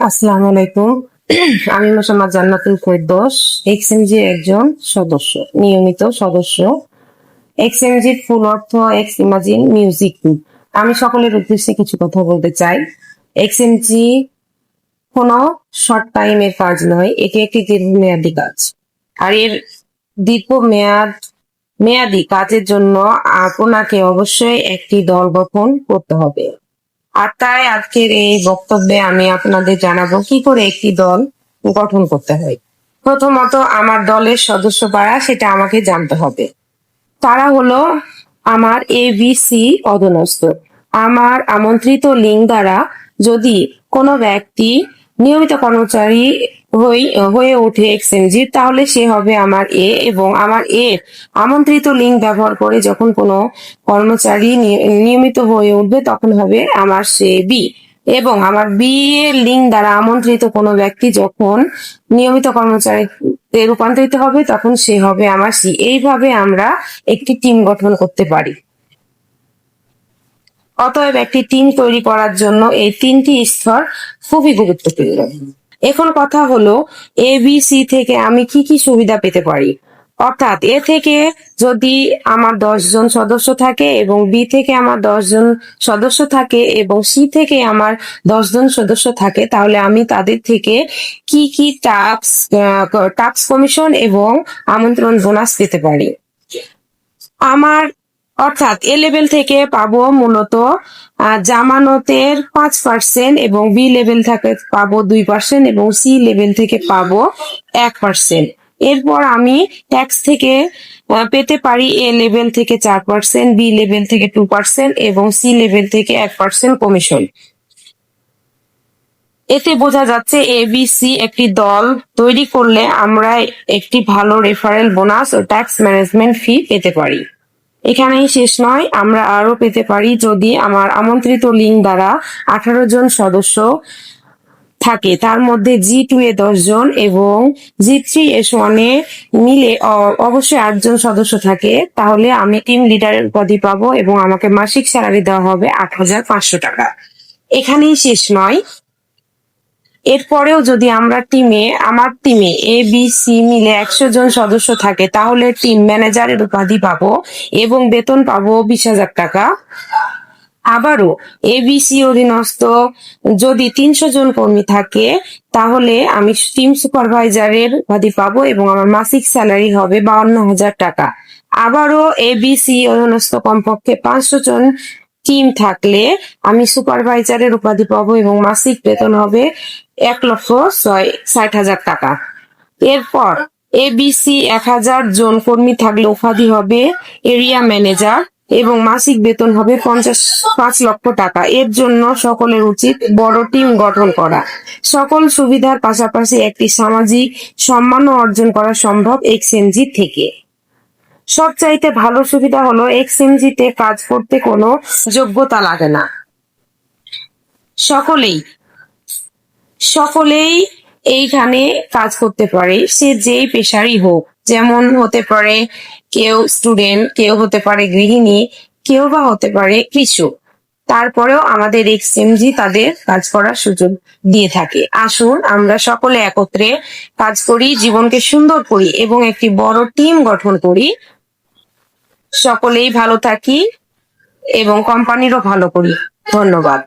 আসসালামু আলাইকুম। আমি মোসাম্মদ জান্নাতুল ফেরদৌস, এক্সএমজি একজন সদস্য, নিয়মিত সদস্য। এক্সএমজির ফুল অর্থ এক্স ইমাজিন মিউজিক গ্রুপ। আমি সকলের উদ্দেশ্যে কিছু কথা বলতে চাই। এক্সএমজি কোনো শর্ট টাইমের কাজ নয়, এটি একটি দীর্ঘমেয়াদী কাজ। আর এর দীর্ঘ মেয়াদী কাজের জন্য আপনাকে অবশ্যই একটি দল গঠন করতে হবে। আর তাই আজকের এই বক্তব্যে আমি আপনাদের জানাবো কি করে একটি দল গঠন করতে হয়। প্রথমত, আমার দলের সদস্য কারা সেটা আমাকে জানতে হবে। তারা হলো আমার ABC অধীনস্থ। আমার আমন্ত্রিত লিঙ্ক দ্বারা যদি কোনো ব্যক্তি নিয়মিত কর্মচারী হয়ে ওঠে এক্সএমজি, তাহলে সে হবে আমার এবং আমার আমন্ত্রিত লিঙ্ক ব্যবহার করে যখন কোনো কর্মচারী নিয়মিত হয়ে উঠবে তখন হবে আমার সে বি, এবং আমার বি এর লিঙ্ক দ্বারা আমন্ত্রিত কোনো ব্যক্তি যখন নিয়মিত কর্মচারীতে রূপান্তরিত হবে তখন সে হবে আমার সি। এইভাবে আমরা একটি টিম গঠন করতে পারি। অতএব একটি টিম তৈরি করার জন্য এই তিনটি স্তর খুবই গুরুত্বপূর্ণ। এখন কথা হলো ABC থেকে আমি কি কি সুবিধা পেতে পারি। অর্থাৎ এ থেকে যদি আমার 10 জন সদস্য থাকে এবং বি থেকে আমার 10 জন সদস্য থাকে এবং সি থেকে আমার 10 জন সদস্য থাকে, তাহলে আমি তাদের থেকে কি কি টাস্ক কমিশন এবং আমন্ত্রণ বোনাস পেতে পারি। আমার অর্থাৎ এ লেভেল থেকে পাবো মূলত জামানতের 5% এবং বি লেভেল থেকে পাবো 2% এবং সি লেভেল থেকে পাবো 1%। এরপর আমি ট্যাক্স থেকে পেতে পারি এ লেভেল থেকে 4%, বি লেভেল থেকে 2% এবং সি লেভেল থেকে 1% কমিশন। এতে বোঝা যাচ্ছে ABC একটি দল তৈরি করলে আমরা একটি ভালো রেফারেল বোনাস ও ট্যাক্স ম্যানেজমেন্ট ফি পেতে পারি। এখানেই শেষ নয়, আমরা আরো পেতে পারি যদি আমার আমন্ত্রিত লিঙ্ক দ্বারা 18 জন সদস্য থাকে, তার মধ্যে G2 এ 10 জন এবং G3S1 এ মিলে অবশ্যই 8 জন সদস্য থাকে, তাহলে আমি টিম লিডারের উপাধি পাবো এবং আমাকে মাসিক স্যালারি দেওয়া হবে 8,500 টাকা। এখানেই শেষ নয়, এরপরেও যদি আমার টিমে ABC মিলে 100 জন সদস্য থাকে, তাহলে টিম ম্যানেজারের উপাধি পাবো এবং বেতন পাবো 20,000 টাকা। আবারও ABC অধীনস্থ যদি 300 জন কর্মী থাকে, তাহলে আমি টিম সুপারভাইজারের উপাধি পাবো এবং আমার মাসিক স্যালারি হবে 52,000 টাকা। আবারও ABC অধীনস্থ কমপক্ষে 500 জন টিম থাকলে আমি সুপারভাইজারের উপাধি পাবো এবং মাসিক বেতন হবে 1,60,000 টাকা। এরপর ABC 1000 জন কর্মী থাকলে উপাধি হবে এরিয়া ম্যানেজার এবং মাসিক বেতন হবে 5 লক্ষ টাকা। এর জন্য সকলের উচিত বড় টিম গঠন করা। সকল সুবিধার পাশাপাশি একটি সামাজিক সম্মানও অর্জন করা সম্ভব এক্সএমজি থেকে। সবচাইতে ভালো সুবিধা হলো এক্সএমজি তে কাজ করতে কোনো যোগ্যতা লাগে না। সকলেই এইখানে কাজ করতে পারে, সে যেই পেশারই হোক। যেমন হতে পারে কেউ স্টুডেন্ট, কেউ হতে পারে গৃহিণী, কেউ বা হতে পারে কৃষক। তারপরেও আমাদের এক্সএমজি তাদের কাজ করার সুযোগ দিয়ে থাকে। আসুন আমরা সকলে একত্রে কাজ করি, জীবনকে সুন্দর করি এবং একটি বড় টিম গঠন করি। সকলেই ভালো থাকি এবং কোম্পানিরও ভালো করি। ধন্যবাদ।